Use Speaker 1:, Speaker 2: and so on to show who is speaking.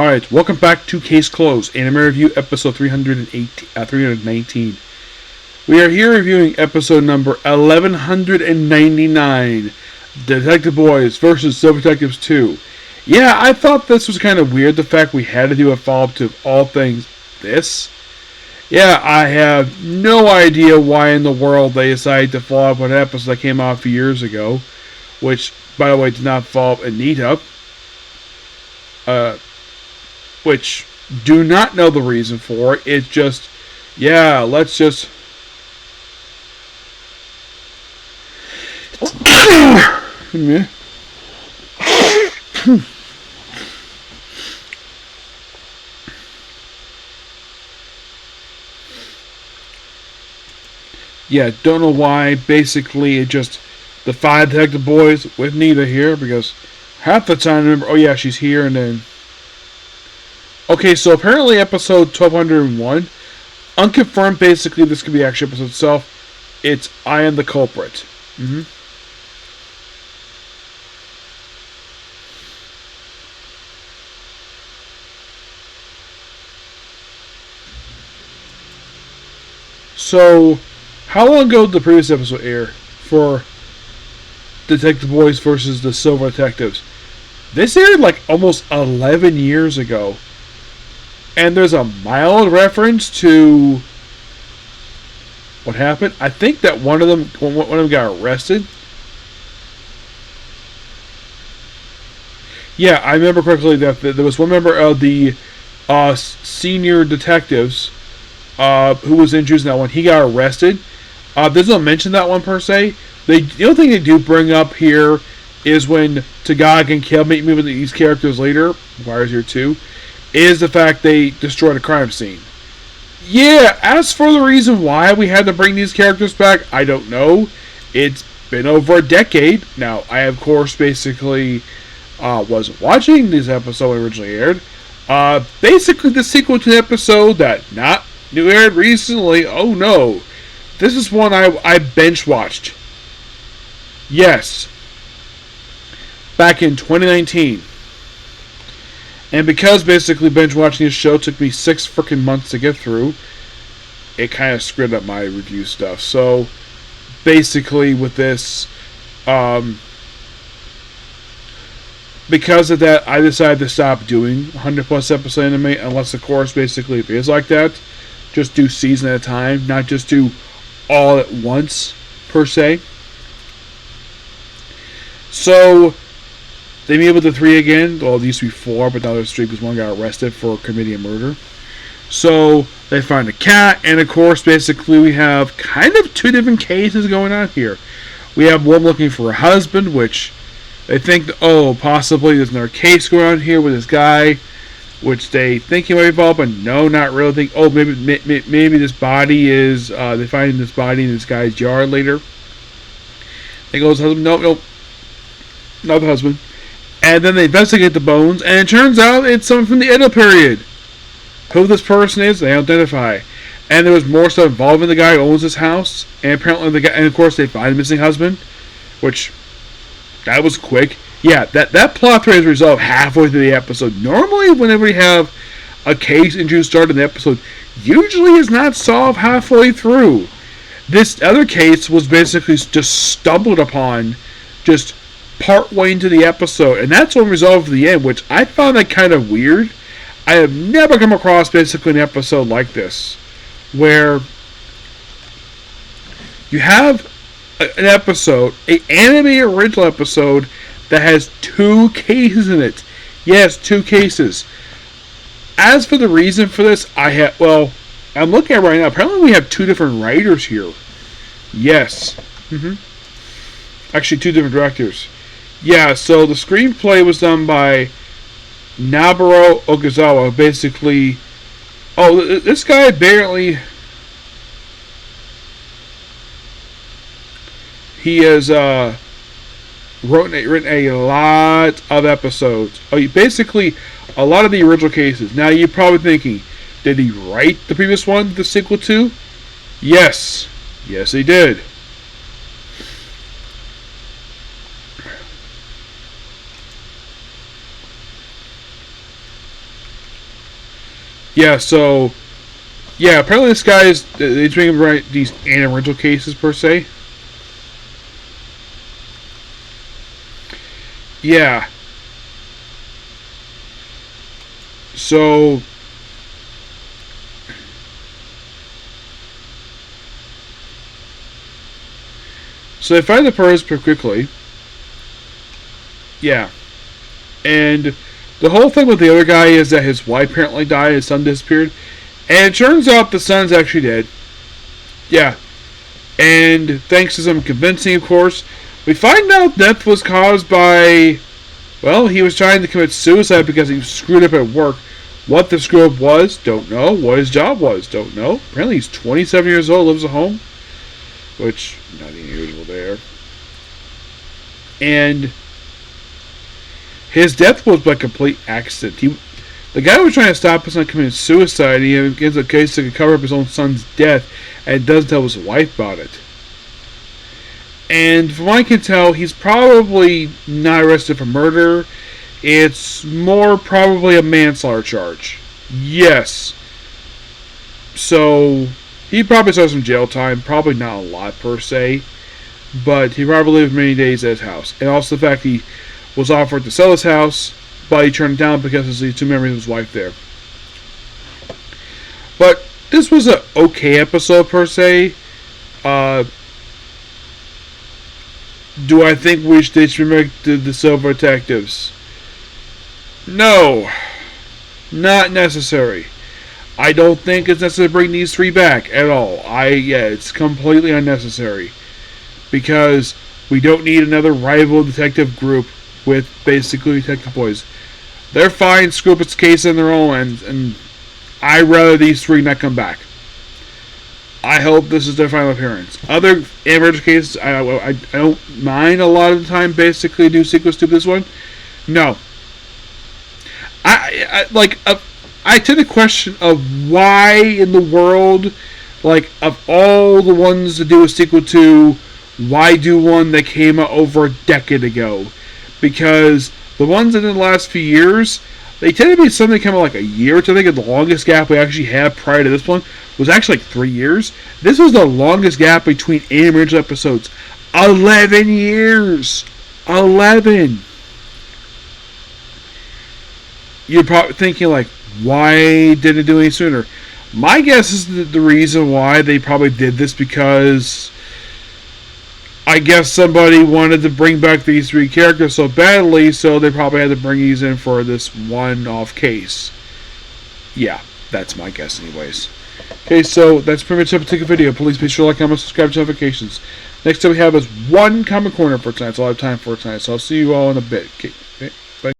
Speaker 1: Alright, welcome back to Case Closed, Anime Review episode 319. We are here reviewing episode number 1199, Detective Boys vs. Silver Detectives 2. Yeah, I thought this was kind of weird, the fact we had to do a follow-up to All Things This. Yeah, I have no idea why in the world they decided to follow up with an episode that came out a few years ago, which, by the way, did not follow up Anita. Which do not know the reason for it. It's just, yeah, let's just. Yeah, don't know why. Basically, it just the 5 detective boys with Nita here because half the time I remember, oh yeah, she's here, and then. Okay, so apparently episode 1201, unconfirmed, basically this could be actually episode itself, it's I Am the Culprit. So, how long ago did the previous episode air for Detective Boys versus the Silver Detectives? This aired like almost 11 years ago. And there's a mild reference to what happened. I think that one of them got arrested. Yeah, I remember correctly that there was one member of the senior detectives who was injured in that one. He got arrested. There's no mention of that one per se. The only thing they do bring up here is when Tagag and Kale meet with these characters later. Wire's here too. Is the fact they destroyed a crime scene. Yeah, as for the reason why we had to bring these characters back, I don't know. It's been over a decade. Now, I, of course, basically wasn't watching this episode when it originally aired. Basically, the sequel to the episode that not new aired recently. Oh, no. This is one I bench-watched. Yes. Back in 2019. And because basically binge watching this show took me 6 freaking months to get through, it kind of screwed up my review stuff. So basically with this, because of that, I decided to stop doing 100 plus episode anime, unless of course basically if it is like that, just do season at a time, not just do all at once per se. So they meet with the 3 again. Well, it used to be 4, but now there's 3 because one got arrested for committing a murder. So they find a cat, and of course, basically, we have kind of 2 different cases going on here. We have one looking for a husband, which they think, oh, possibly there's another case going on here with this guy, which they think he might be involved, but no, not really. Think, oh, maybe this body is. They find this body in this guy's yard later. They go, husband, nope, not the husband. And then they investigate the bones, and it turns out it's someone from the Edo period. Who this person is, they identify. And there was more stuff involving the guy who owns this house, and apparently the guy, and of course they find the missing husband, which that was quick. Yeah, that plot thread is resolved halfway through the episode. Normally, whenever we have a case introduced start in the episode, usually is not solved halfway through. This other case was basically just stumbled upon, just part way into the episode, and that's when resolved at the end, which I found that kind of weird. I have never come across basically an episode like this, where you have an episode, an anime original episode, that has 2 cases in it. Yes, 2 cases. As for the reason for this, I'm looking at it right now, apparently we have 2 different writers here. Yes. Actually, 2 different directors. Yeah, so the screenplay was done by Nobuo Okazawa. Basically, this guy apparently he has written a lot of episodes. Basically, a lot of the original cases. Now, you're probably thinking, did he write the previous one, the sequel to? Yes. Yes, he did. Yeah, so yeah, apparently this guy is he's bringing right these Anna rental cases per se. Yeah. So they find the purse pretty quickly. Yeah. And the whole thing with the other guy is that his wife apparently died, his son disappeared. And it turns out the son's actually dead. Yeah. And thanks to some convincing, of course, we find out death was caused by, well, he was trying to commit suicide because he screwed up at work. What the screw up was, don't know. What his job was, don't know. Apparently he's 27 years old, lives at home. Which, not unusual there. And his death was by complete accident. The guy was trying to stop his son committing suicide, and he gives a case to cover up his own son's death, and doesn't tell his wife about it. And from what I can tell, he's probably not arrested for murder. It's more probably a manslaughter charge. Yes. So he probably saw some jail time. Probably not a lot per se, but he probably lived many days at his house. And also the fact he was offered to sell his house, but he turned it down because of the two memories of his wife there. But this was an okay episode per se. Do I think they should remake the Silver Detectives? No. Not necessary. I don't think it's necessary to bring these three back at all. It's completely unnecessary. Because we don't need another rival detective group with basically detective boys. They're fine, screw up its case on their own, and I'd rather these three not come back. I hope this is their final appearance. Other average cases, I don't mind a lot of the time. Basically, do sequels to this one. No, I tend to question of why in the world, like of all the ones to do a sequel to, why do one that came out over a decade ago? Because the ones in the last few years, they tend to be something that came out like a year or two. I think the longest gap we actually had prior to this one was actually like 3 years. This was the longest gap between animated episodes. 11 years! 11! You're probably thinking like, why didn't it do any sooner? My guess is that the reason why they probably did this because I guess somebody wanted to bring back these three characters so badly, so they probably had to bring these in for this one-off case. Yeah, that's my guess anyways. Okay, so that's pretty much it for today's video. Please be sure to like, comment, subscribe to notifications. Next up we have is one Comic Corner for tonight. That's all I have time for tonight, so I'll see you all in a bit. Okay.